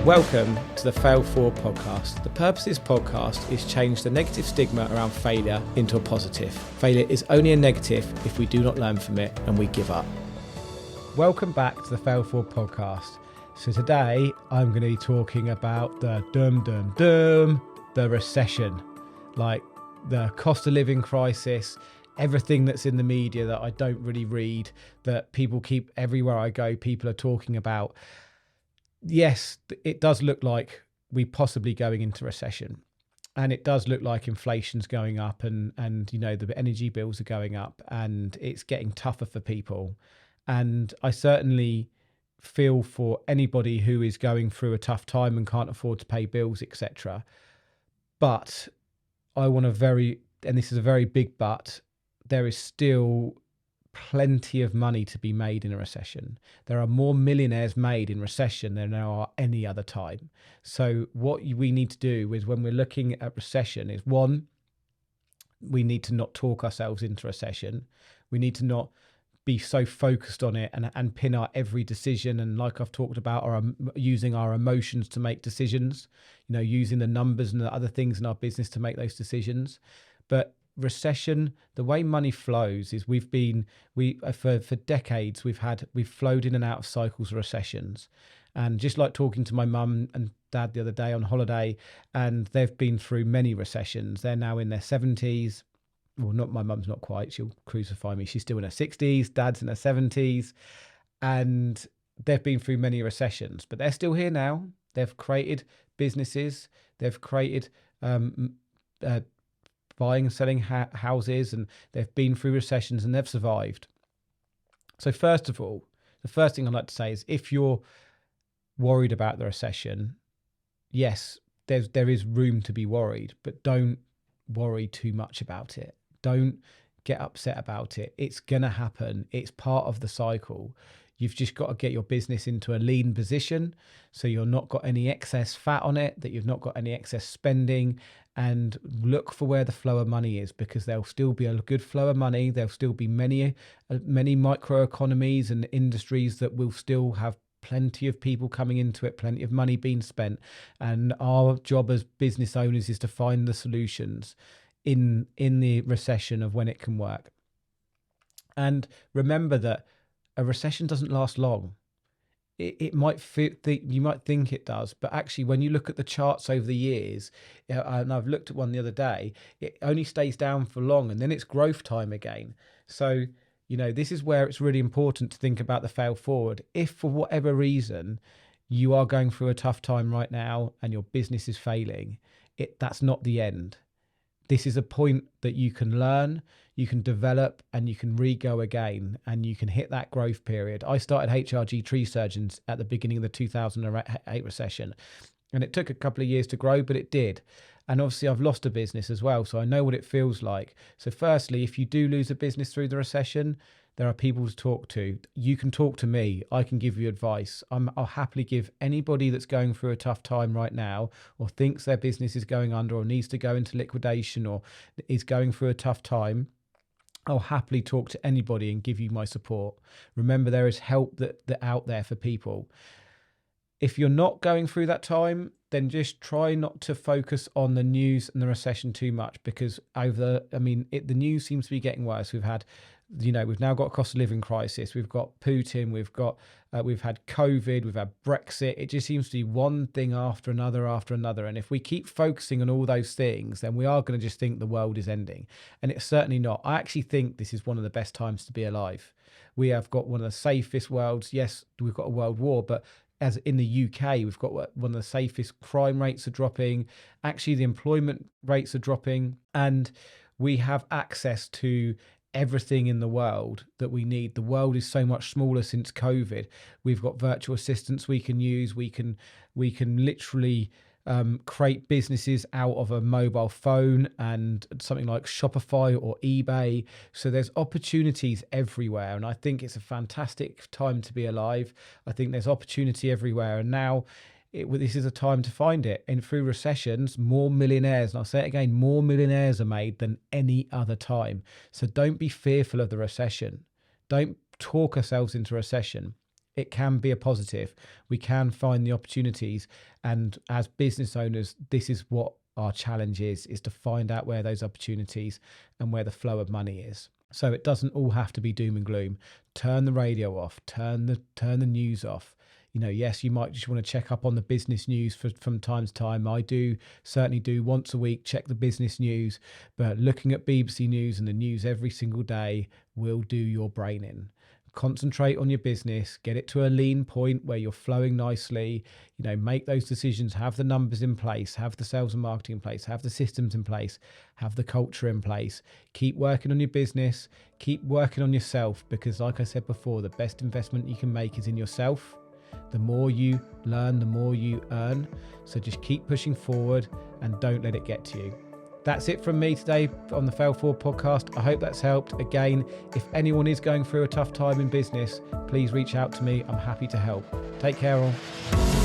Welcome to the Fail Forward podcast. The purpose of this podcast is change the negative stigma around failure into a positive. Failure is only a negative if we do not learn from it and we give up. Welcome back to the Fail Forward podcast. So today I'm going to be talking about the the recession, like the cost of living crisis, everything that's in the media that I don't really read, that people keep everywhere I go, people are talking about. Yes, it does look like we possibly going into recession, and it does look like inflation's going up and you know, the energy bills are going up and it's getting tougher for people. And I certainly feel for anybody who is going through a tough time and can't afford to pay bills, etc. But I want and this is a very big but, there is still plenty of money to be made in a recession. There are more millionaires made in recession than there are any other time. So what we need to do is, when we're looking at recession, is one, we need to not talk ourselves into recession. We need to not be so focused on it and pin our every decision. And like I've talked about, using our emotions to make decisions, you know, using the numbers and the other things in our business to make those decisions. But recession, the way money flows is for decades we've flowed in and out of cycles of recessions. And just like talking to my mum and dad the other day on holiday, and they've been through many recessions. They're now in their 70s. Well, not my mum's not quite, she'll crucify me. She's still in her 60s, dad's in her 70s, and they've been through many recessions, but they're still here now. They've created businesses, they've created buying and selling houses, and they've been through recessions and they've survived. So first of all, the first thing I'd like to say is, if you're worried about the recession, yes, there is room to be worried, but don't worry too much about it. Don't get upset about it. It's going to happen. It's part of the cycle. You've just got to get your business into a lean position so you're not got any excess fat on it, that you've not got any excess spending, and look for where the flow of money is, because there'll still be a good flow of money. There'll still be many microeconomies and industries that will still have plenty of people coming into it, plenty of money being spent. And our job as business owners is to find the solutions in the recession of when it can work. And remember that a recession doesn't last long. It might you might think it does, but actually when you look at the charts over the years, and I've looked at one the other day, it only stays down for long and then it's growth time again. So, you know, this is where it's really important to think about the fail forward. If for whatever reason you are going through a tough time right now and your business is failing, that's not the end. This is a point that you can learn, you can develop, and you can re-go again, and you can hit that growth period. I started HRG Tree Surgeons at the beginning of the 2008 recession, and it took a couple of years to grow, but it did. And obviously I've lost a business as well, so I know what it feels like. So firstly, if you do lose a business through the recession, there are people to talk to. You can talk to me. I can give you advice. I'll happily give anybody that's going through a tough time right now, or thinks their business is going under, or needs to go into liquidation, or is going through a tough time, I'll happily talk to anybody and give you my support. Remember, there is help that out there for people. If you're not going through that time, then just try not to focus on the news and the recession too much, because the news seems to be getting worse. We've now got a cost of living crisis. We've got Putin. We've had COVID. We've had Brexit. It just seems to be one thing after another. And if we keep focusing on all those things, then we are going to just think the world is ending. And it's certainly not. I actually think this is one of the best times to be alive. We have got one of the safest worlds. Yes, we've got a world war, but as in the UK, we've got one of the safest. Crime rates are dropping. Actually, the employment rates are dropping, and we have access to everything in the world that we need. The world is so much smaller since COVID. We've got virtual assistants we can use. We can literally create businesses out of a mobile phone and something like Shopify or eBay. So there's opportunities everywhere, and I think it's a fantastic time to be alive. I think there's opportunity everywhere, and now this is a time to find it. And through recessions, more millionaires, and I'll say it again, more millionaires are made than any other time. So don't be fearful of the recession. Don't talk ourselves into recession. it can be a positive. We can find the opportunities. And as business owners, this is what our challenge is to find out where those opportunities and where the flow of money is. So it doesn't all have to be doom and gloom. Turn the radio off, turn the news off. Yes, you might just want to check up on the business news from time to time. I certainly do once a week, check the business news, but looking at BBC News and the news every single day will do your brain in. Concentrate on your business, get it to a lean point where you're flowing nicely, make those decisions, have the numbers in place, have the sales and marketing in place, have the systems in place, have the culture in place. Keep working on your business, keep working on yourself, because like I said before, the best investment you can make is in yourself. The more you learn, the more you earn. So just keep pushing forward and don't let it get to you. That's it from me today on the Fail Forward podcast. I hope that's helped. Again, if anyone is going through a tough time in business, please reach out to me. I'm happy to help. Take care all.